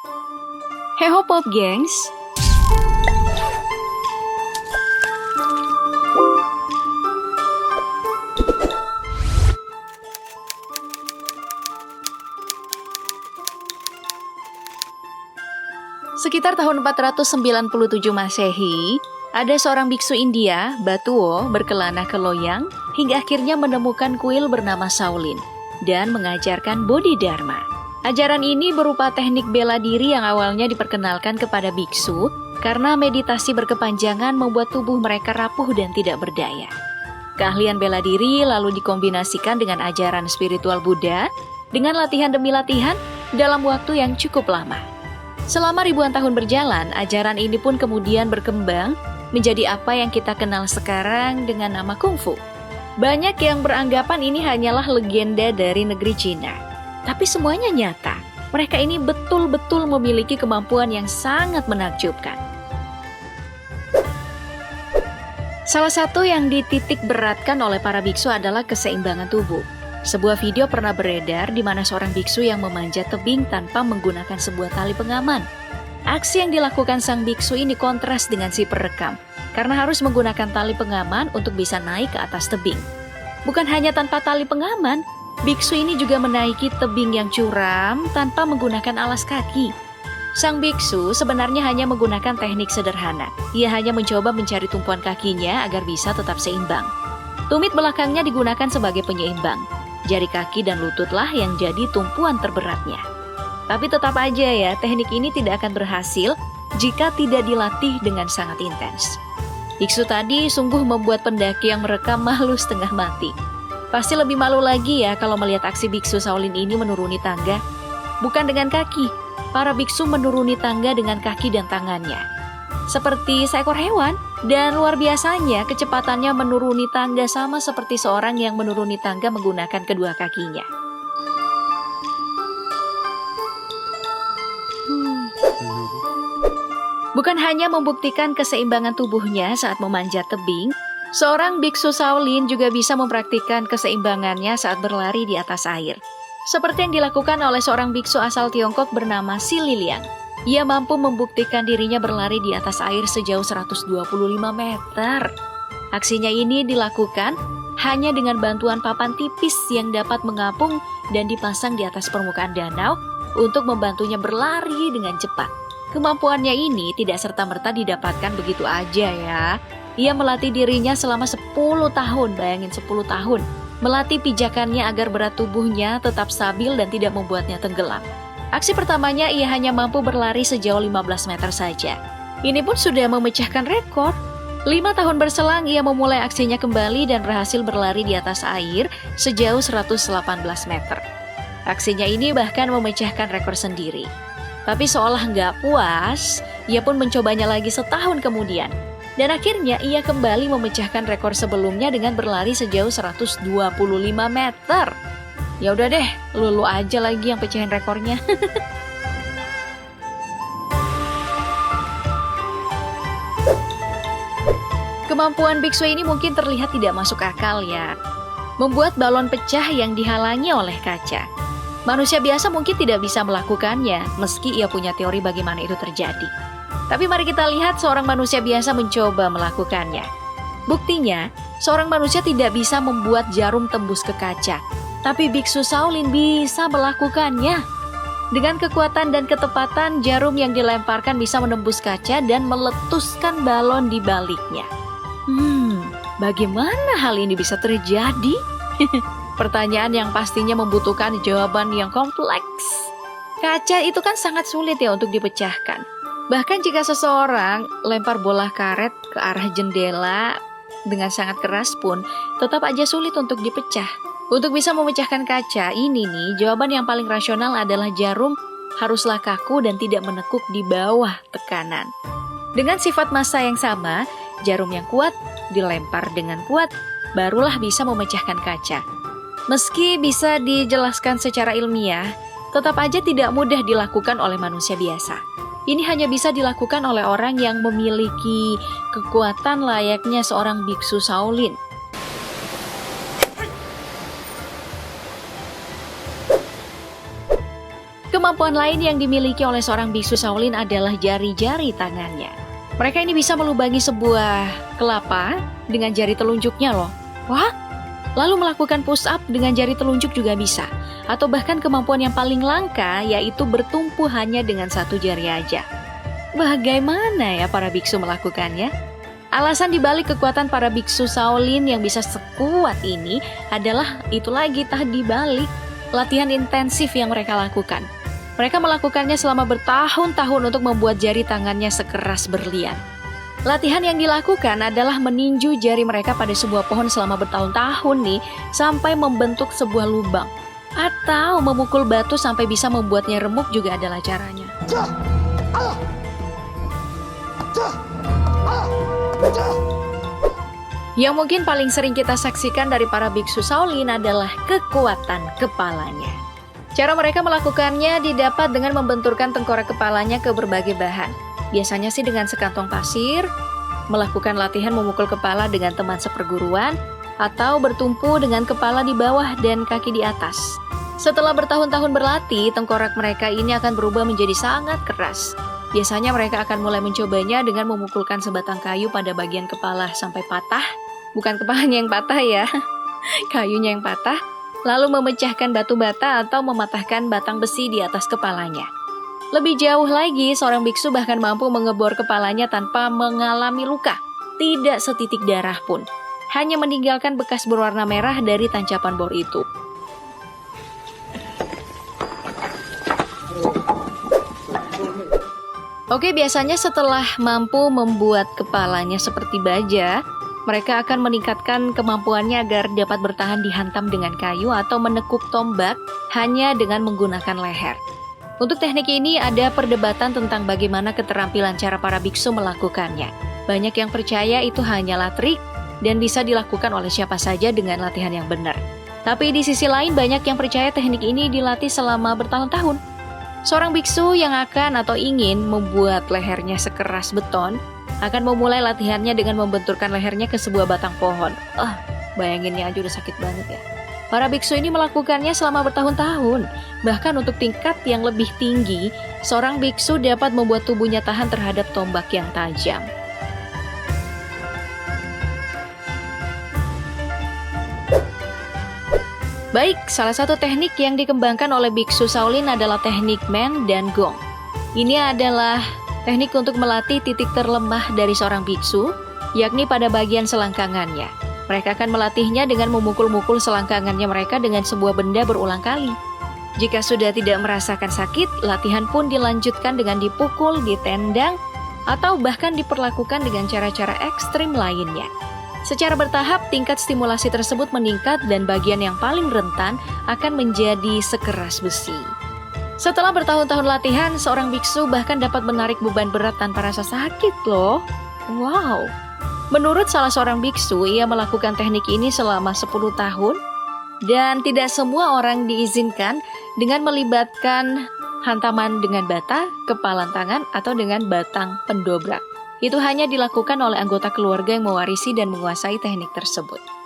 Heho Pop gengs, sekitar tahun 497 Masehi, ada seorang biksu India, Batuo, berkelana ke Loyang hingga akhirnya menemukan kuil bernama Shaolin dan mengajarkan Bodhidharma. Ajaran ini berupa teknik bela diri yang awalnya diperkenalkan kepada biksu karena meditasi berkepanjangan membuat tubuh mereka rapuh dan tidak berdaya. Keahlian bela diri lalu dikombinasikan dengan ajaran spiritual Buddha dengan latihan demi latihan dalam waktu yang cukup lama. Selama ribuan tahun berjalan, ajaran ini pun kemudian berkembang menjadi apa yang kita kenal sekarang dengan nama kungfu. Banyak yang beranggapan ini hanyalah legenda dari negeri Cina. Tapi semuanya nyata, mereka ini betul-betul memiliki kemampuan yang sangat menakjubkan. Salah satu yang dititik beratkan oleh para biksu adalah keseimbangan tubuh. Sebuah video pernah beredar di mana seorang biksu yang memanjat tebing tanpa menggunakan sebuah tali pengaman. Aksi yang dilakukan sang biksu ini kontras dengan si perekam, karena harus menggunakan tali pengaman untuk bisa naik ke atas tebing. Bukan hanya tanpa tali pengaman, biksu ini juga menaiki tebing yang curam tanpa menggunakan alas kaki. Sang biksu sebenarnya hanya menggunakan teknik sederhana. Ia hanya mencoba mencari tumpuan kakinya agar bisa tetap seimbang. Tumit belakangnya digunakan sebagai penyeimbang. Jari kaki dan lututlah yang jadi tumpuan terberatnya. Tapi tetap aja ya, teknik ini tidak akan berhasil jika tidak dilatih dengan sangat intens. Biksu tadi sungguh membuat pendaki yang merekam malu setengah mati. Pasti lebih malu lagi ya kalau melihat aksi biksu Shaolin ini menuruni tangga. Bukan dengan kaki, para biksu menuruni tangga dengan kaki dan tangannya. Seperti seekor hewan, dan luar biasanya kecepatannya menuruni tangga sama seperti seorang yang menuruni tangga menggunakan kedua kakinya. Bukan hanya membuktikan keseimbangan tubuhnya saat memanjat tebing, seorang biksu Shaolin juga bisa mempraktikkan keseimbangannya saat berlari di atas air. Seperti yang dilakukan oleh seorang biksu asal Tiongkok bernama Si Liliang. Ia mampu membuktikan dirinya berlari di atas air sejauh 125 meter. Aksinya ini dilakukan hanya dengan bantuan papan tipis yang dapat mengapung dan dipasang di atas permukaan danau untuk membantunya berlari dengan cepat. Kemampuannya ini tidak serta-merta didapatkan begitu aja ya. Ia melatih dirinya selama 10 tahun, bayangin 10 tahun. Melatih pijakannya agar berat tubuhnya tetap stabil dan tidak membuatnya tenggelam. Aksi pertamanya ia hanya mampu berlari sejauh 15 meter saja. Ini pun sudah memecahkan rekor. 5 tahun berselang ia memulai aksinya kembali dan berhasil berlari di atas air sejauh 118 meter. Aksinya ini bahkan memecahkan rekor sendiri. Tapi seolah nggak puas, ia pun mencobanya lagi setahun kemudian. Dan akhirnya ia kembali memecahkan rekor sebelumnya dengan berlari sejauh 125 meter. Ya udah deh, lu aja lagi yang pecahin rekornya. Kemampuan biksu ini mungkin terlihat tidak masuk akal ya. Membuat balon pecah yang dihalangi oleh kaca. Manusia biasa mungkin tidak bisa melakukannya, meski ia punya teori bagaimana itu terjadi. Tapi mari kita lihat seorang manusia biasa mencoba melakukannya. Buktinya, seorang manusia tidak bisa membuat jarum tembus ke kaca. Tapi biksu Shaolin bisa melakukannya. Dengan kekuatan dan ketepatan, jarum yang dilemparkan bisa menembus kaca dan meletuskan balon di baliknya. Bagaimana hal ini bisa terjadi? Pertanyaan yang pastinya membutuhkan jawaban yang kompleks. Kaca itu kan sangat sulit ya untuk dipecahkan. Bahkan jika seseorang lempar bola karet ke arah jendela dengan sangat keras pun, tetap aja sulit untuk dipecah. Untuk bisa memecahkan kaca ini nih, jawaban yang paling rasional adalah jarum haruslah kaku dan tidak menekuk di bawah tekanan. Dengan sifat massa yang sama, jarum yang kuat dilempar dengan kuat, barulah bisa memecahkan kaca. Meski bisa dijelaskan secara ilmiah, tetap aja tidak mudah dilakukan oleh manusia biasa. Ini hanya bisa dilakukan oleh orang yang memiliki kekuatan layaknya seorang biksu Shaolin. Kemampuan lain yang dimiliki oleh seorang biksu Shaolin adalah jari-jari tangannya. Mereka ini bisa melubangi sebuah kelapa dengan jari telunjuknya loh. Wah, lalu melakukan push up dengan jari telunjuk juga bisa. Atau bahkan kemampuan yang paling langka yaitu bertumpu hanya dengan satu jari aja. Bagaimana ya para biksu melakukannya? Alasan dibalik kekuatan para biksu Shaolin yang bisa sekuat ini adalah itu lagi tadi balik latihan intensif yang mereka lakukan. Mereka melakukannya selama bertahun-tahun untuk membuat jari tangannya sekeras berlian. Latihan yang dilakukan adalah meninju jari mereka pada sebuah pohon selama bertahun-tahun nih, sampai membentuk sebuah lubang. Atau memukul batu sampai bisa membuatnya remuk juga adalah caranya. Yang mungkin paling sering kita saksikan dari para biksu Shaolin adalah kekuatan kepalanya. Cara mereka melakukannya didapat dengan membenturkan tengkorak kepalanya ke berbagai bahan. Biasanya sih dengan sekantong pasir, melakukan latihan memukul kepala dengan teman seperguruan, atau bertumpu dengan kepala di bawah dan kaki di atas. Setelah bertahun-tahun berlatih, tengkorak mereka ini akan berubah menjadi sangat keras. Biasanya mereka akan mulai mencobanya dengan memukulkan sebatang kayu pada bagian kepala sampai patah. Bukan kepalanya yang patah ya, kayunya yang patah. Lalu memecahkan batu bata atau mematahkan batang besi di atas kepalanya. Lebih jauh lagi, seorang biksu bahkan mampu mengebor kepalanya tanpa mengalami luka. Tidak setitik darah pun. Hanya meninggalkan bekas berwarna merah dari tancapan bor itu. Oke, biasanya setelah mampu membuat kepalanya seperti baja, mereka akan meningkatkan kemampuannya agar dapat bertahan dihantam dengan kayu atau menekuk tombak hanya dengan menggunakan leher. Untuk teknik ini ada perdebatan tentang bagaimana keterampilan cara para biksu melakukannya. Banyak yang percaya itu hanyalah trik dan bisa dilakukan oleh siapa saja dengan latihan yang benar. Tapi di sisi lain banyak yang percaya teknik ini dilatih selama bertahun-tahun. Seorang biksu yang akan atau ingin membuat lehernya sekeras beton akan memulai latihannya dengan membenturkan lehernya ke sebuah batang pohon. Bayanginnya aja udah sakit banget ya. Para biksu ini melakukannya selama bertahun-tahun. Bahkan untuk tingkat yang lebih tinggi, seorang biksu dapat membuat tubuhnya tahan terhadap tombak yang tajam. Baik, salah satu teknik yang dikembangkan oleh biksu Shaolin adalah teknik Men dan Gong. Ini adalah teknik untuk melatih titik terlemah dari seorang biksu, yakni pada bagian selangkangannya. Mereka akan melatihnya dengan memukul-mukul selangkangannya mereka dengan sebuah benda berulang kali. Jika sudah tidak merasakan sakit, latihan pun dilanjutkan dengan dipukul, ditendang, atau bahkan diperlakukan dengan cara-cara ekstrim lainnya. Secara bertahap, tingkat stimulasi tersebut meningkat dan bagian yang paling rentan akan menjadi sekeras besi. Setelah bertahun-tahun latihan, seorang biksu bahkan dapat menarik beban berat tanpa rasa sakit loh. Wow! Menurut salah seorang biksu, ia melakukan teknik ini selama 10 tahun dan tidak semua orang diizinkan dengan melibatkan hantaman dengan bata, kepalan tangan, atau dengan batang pendobrak. Itu hanya dilakukan oleh anggota keluarga yang mewarisi dan menguasai teknik tersebut.